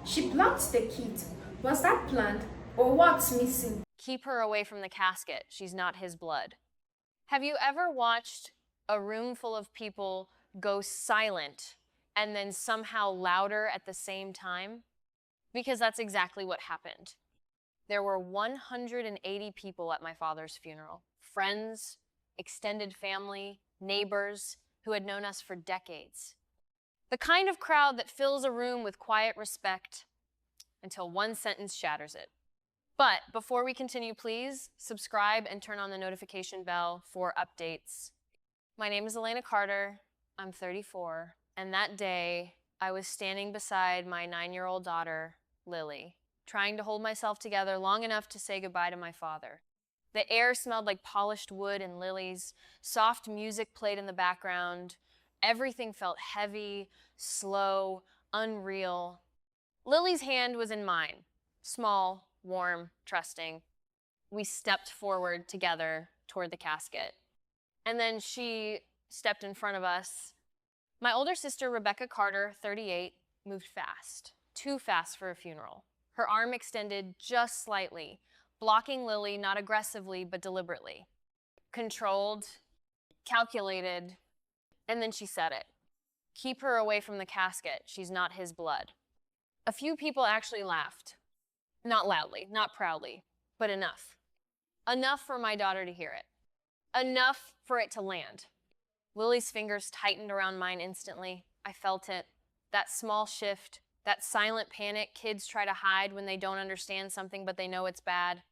She plucked the kit. Was that planned? Or what's missing? Keep her away from the casket. She's not his blood. Have you ever watched a room full of people go silent and then somehow louder at the same time? Because that's exactly what happened. There were 180 people at my father's funeral. Friends, extended family, neighbors who had known us for decades. The kind of crowd that fills a room with quiet respect until one sentence shatters it. But before we continue, please subscribe and turn on the notification bell for updates. My name is Elena Carter. I'm 34. And that day, I was standing beside my 9-year-old daughter, Lily, trying to hold myself together long enough to say goodbye to my father. The air smelled like polished wood and lilies. Soft music played in the background. Everything felt heavy, slow, unreal. Lily's hand was in mine, small, warm, trusting. We stepped forward together toward the casket. And then she stepped in front of us. My older sister, Rebecca Carter, 38, moved fast, too fast for a funeral. Her arm extended just slightly, blocking Lily not aggressively but deliberately. Controlled, calculated, and then she said it. Keep her away from the casket. She's not his blood. A few people actually laughed. Not loudly, not proudly, but enough. Enough for my daughter to hear it. Enough for it to land. Lily's fingers tightened around mine instantly. I felt it. That small shift, that silent panic kids try to hide when they don't understand something but they know it's bad.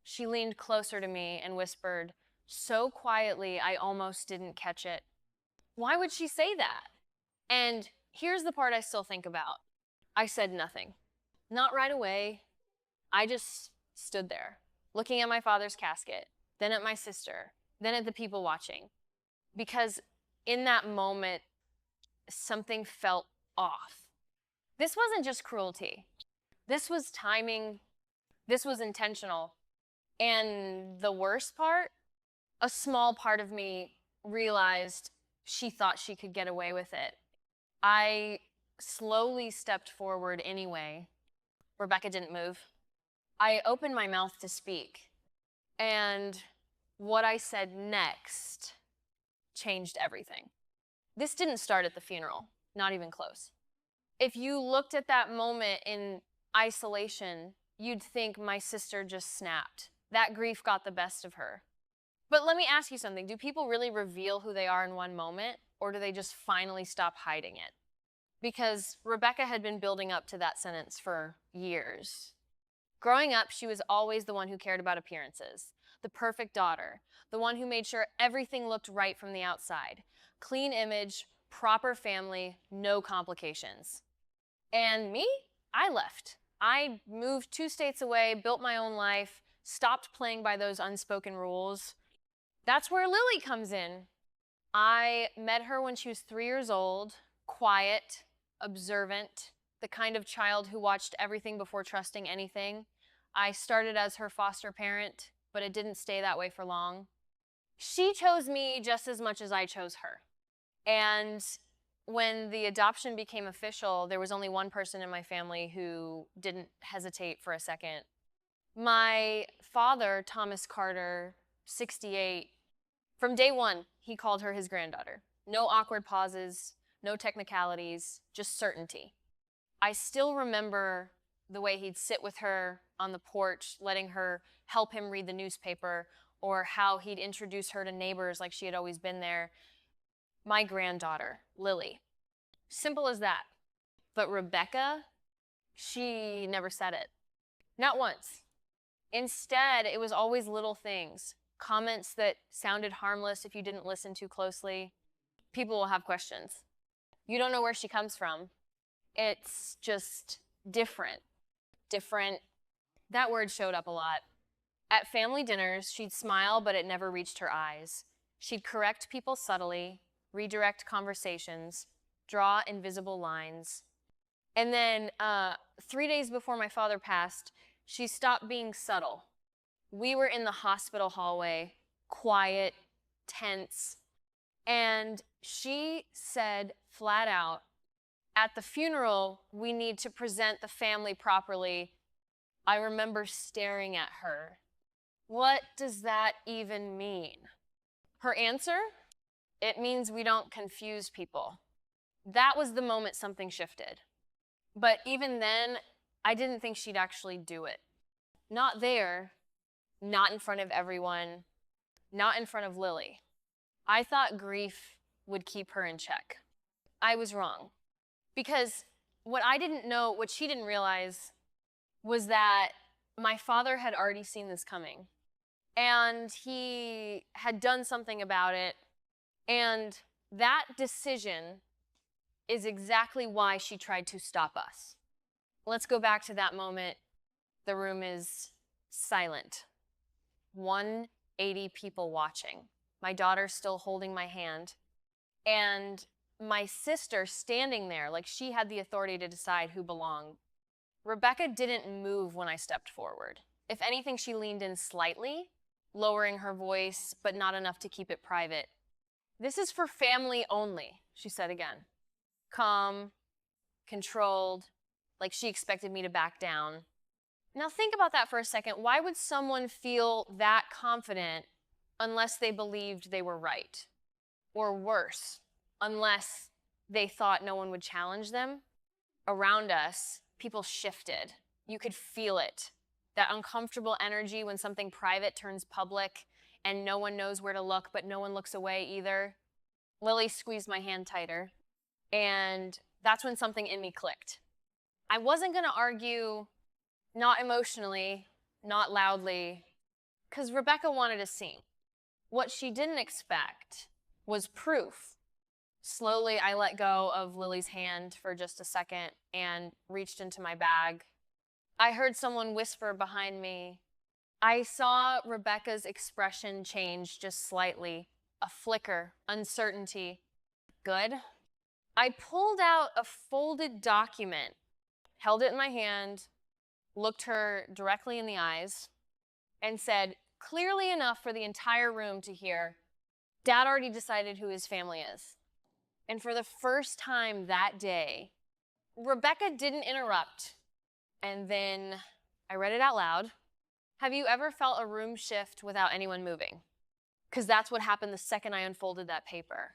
She leaned closer to me and whispered, so quietly I almost didn't catch it. Why would she say that? And here's the part I still think about. I said nothing. Not right away. I just stood there, looking at my father's casket, then at my sister, then at the people watching. Because in that moment, something felt off. This wasn't just cruelty. This was timing. This was intentional. And the worst part, a small part of me realized she thought she could get away with it. I slowly stepped forward anyway. Rebecca didn't move. I opened my mouth to speak, and what I said next changed everything. This didn't start at the funeral, not even close. If you looked at that moment in isolation, you'd think my sister just snapped. That grief got the best of her. But let me ask you something. Do people really reveal who they are in one moment, or do they just finally stop hiding it? Because Rebecca had been building up to that sentence for years. Growing up, she was always the one who cared about appearances, the perfect daughter, the one who made sure everything looked right from the outside. Clean image, proper family, no complications. And me? I left. I moved 2 states away, built my own life, stopped playing by those unspoken rules. That's where Lily comes in. I met her when she was 3 years old, quiet, observant, the kind of child who watched everything before trusting anything. I started as her foster parent, but it didn't stay that way for long. She chose me just as much as I chose her. And when the adoption became official, there was only one person in my family who didn't hesitate for a second. My father, Thomas Carter, 68, from day one, he called her his granddaughter. No awkward pauses, no technicalities, just certainty. I still remember the way he'd sit with her on the porch, letting her help him read the newspaper, or how he'd introduce her to neighbors like she had always been there. My granddaughter, Lily. Simple as that. But Rebecca, she never said it. Not once. Instead, it was always little things. Comments that sounded harmless if you didn't listen too closely. People will have questions. You don't know where she comes from. It's just different. Different. That word showed up a lot. At family dinners, she'd smile, but it never reached her eyes. She'd correct people subtly, redirect conversations, draw invisible lines. And then 3 days before my father passed, she stopped being subtle. We were in the hospital hallway, quiet, tense, and she said flat out, At the funeral, we need to present the family properly. I remember staring at her. What does that even mean? Her answer? It means we don't confuse people. That was the moment something shifted. But even then, I didn't think she'd actually do it. Not there, not in front of everyone, not in front of Lily. I thought grief would keep her in check. I was wrong. Because what I didn't know, what she didn't realize, was that my father had already seen this coming. And he had done something about it. And that decision is exactly why she tried to stop us. Let's go back to that moment. The room is silent. 180 people watching. My daughter still holding my hand. And my sister standing there like she had the authority to decide who belonged. Rebecca didn't move when I stepped forward. If anything, she leaned in slightly, lowering her voice, but not enough to keep it private. This is for family only, she said again. Calm, controlled, like she expected me to back down. Now think about that for a second. Why would someone feel that confident unless they believed they were right? Or worse, unless they thought no one would challenge them? Around us, people shifted. You could feel it. That uncomfortable energy when something private turns public and no one knows where to look, but no one looks away either. Lily squeezed my hand tighter, and that's when something in me clicked. I wasn't going to argue, not emotionally, not loudly, because Rebecca wanted a scene. What she didn't expect was proof. Slowly, I let go of Lily's hand for just a second and reached into my bag. I heard someone whisper behind me. I saw Rebecca's expression change just slightly, a flicker, uncertainty. Good. I pulled out a folded document, held it in my hand, looked her directly in the eyes, and said, clearly enough for the entire room to hear, Dad already decided who his family is. And for the first time that day, Rebecca didn't interrupt. And then I read it out loud. Have you ever felt a room shift without anyone moving? Because that's what happened the second I unfolded that paper.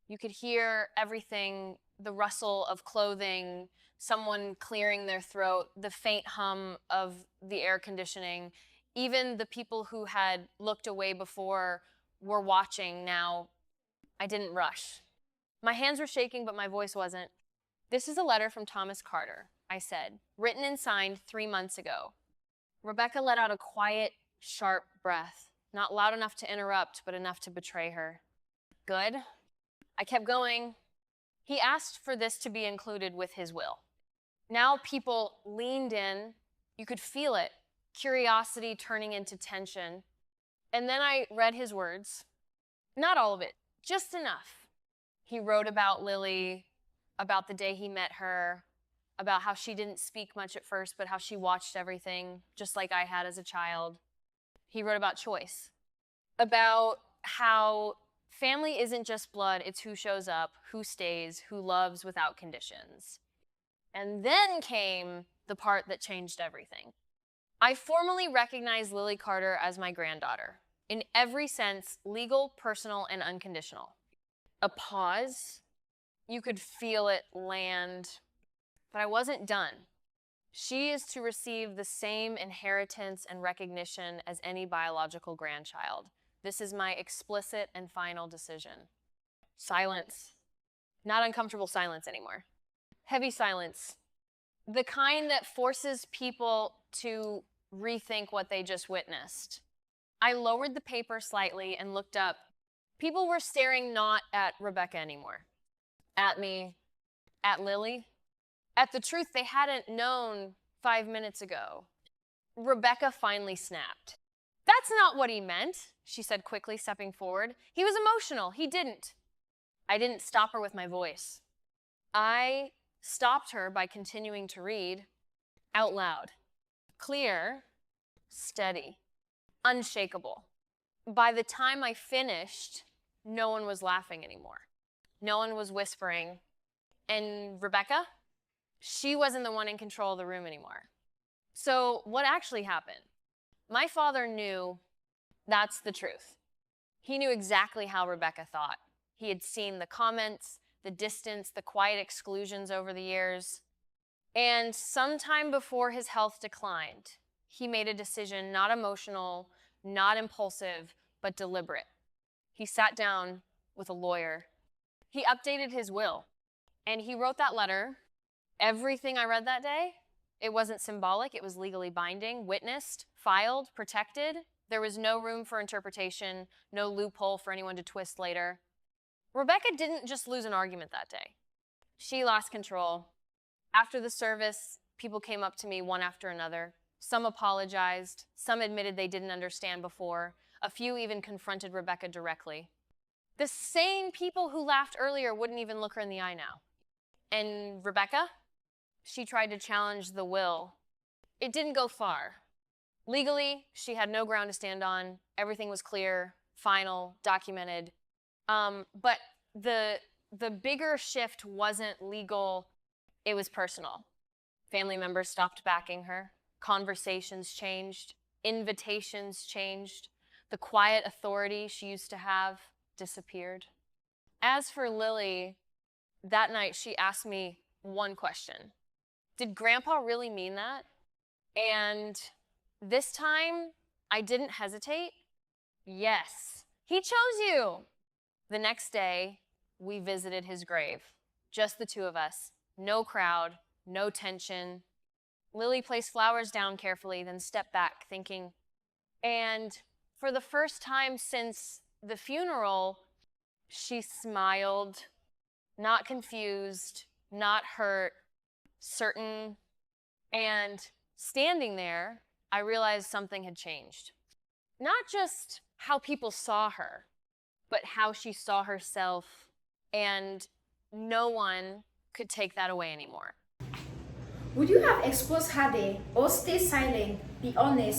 You could hear everything, the rustle of clothing, someone clearing their throat, the faint hum of the air conditioning. Even the people who had looked away before were watching now. I didn't rush. My hands were shaking, but my voice wasn't. This is a letter from Thomas Carter, I said, written and signed 3 months ago. Rebecca let out a quiet, sharp breath, not loud enough to interrupt, but enough to betray her. Good. I kept going. He asked for this to be included with his will. Now people leaned in. You could feel it, curiosity turning into tension. And then I read his words. Not all of it, just enough. He wrote about Lily, about the day he met her, about how she didn't speak much at first, but how she watched everything, just like I had as a child. He wrote about choice, about how family isn't just blood, it's who shows up, who stays, who loves without conditions. And then came the part that changed everything. I formally recognized Lily Carter as my granddaughter, in every sense, legal, personal, and unconditional. A pause. You could feel it land. But I wasn't done. She is to receive the same inheritance and recognition as any biological grandchild. This is my explicit and final decision. Silence. Not uncomfortable silence anymore. Heavy silence. The kind that forces people to rethink what they just witnessed. I lowered the paper slightly and looked up. People were staring not at Rebecca anymore. At me. At Lily. At the truth they hadn't known 5 minutes ago. Rebecca finally snapped. That's not what he meant, she said quickly, stepping forward. He was emotional. He didn't. I didn't stop her with my voice. I stopped her by continuing to read out loud. Clear, steady, unshakable. By the time I finished, no one was laughing anymore. No one was whispering. And Rebecca, she wasn't the one in control of the room anymore. So what actually happened? My father knew that's the truth. He knew exactly how Rebecca thought. He had seen the comments, the distance, the quiet exclusions over the years. And sometime before his health declined, he made a decision, not emotional, not impulsive, but deliberate. He sat down with a lawyer. He updated his will, and he wrote that letter. Everything I read that day, it wasn't symbolic, it was legally binding, witnessed, filed, protected. There was no room for interpretation, no loophole for anyone to twist later. Rebecca didn't just lose an argument that day. She lost control. After the service, people came up to me one after another. Some apologized, some admitted they didn't understand before. A few even confronted Rebecca directly. The same people who laughed earlier wouldn't even look her in the eye now. And Rebecca, she tried to challenge the will. It didn't go far. Legally, she had no ground to stand on. Everything was clear, final, documented. But the bigger shift wasn't legal, it was personal. Family members stopped backing her. Conversations changed. Invitations changed. The quiet authority she used to have disappeared. As for Lily, that night she asked me one question. Did Grandpa really mean that? And this time, I didn't hesitate. Yes, he chose you. The next day, we visited his grave. Just the two of us. No crowd, no tension. Lily placed flowers down carefully, then stepped back, thinking. And for the first time since the funeral, she smiled, not confused, not hurt, certain. And standing there, I realized something had changed. Not just how people saw her, but how she saw herself, and no one could take that away anymore. Would you have exposed her there or stay silent? Be honest.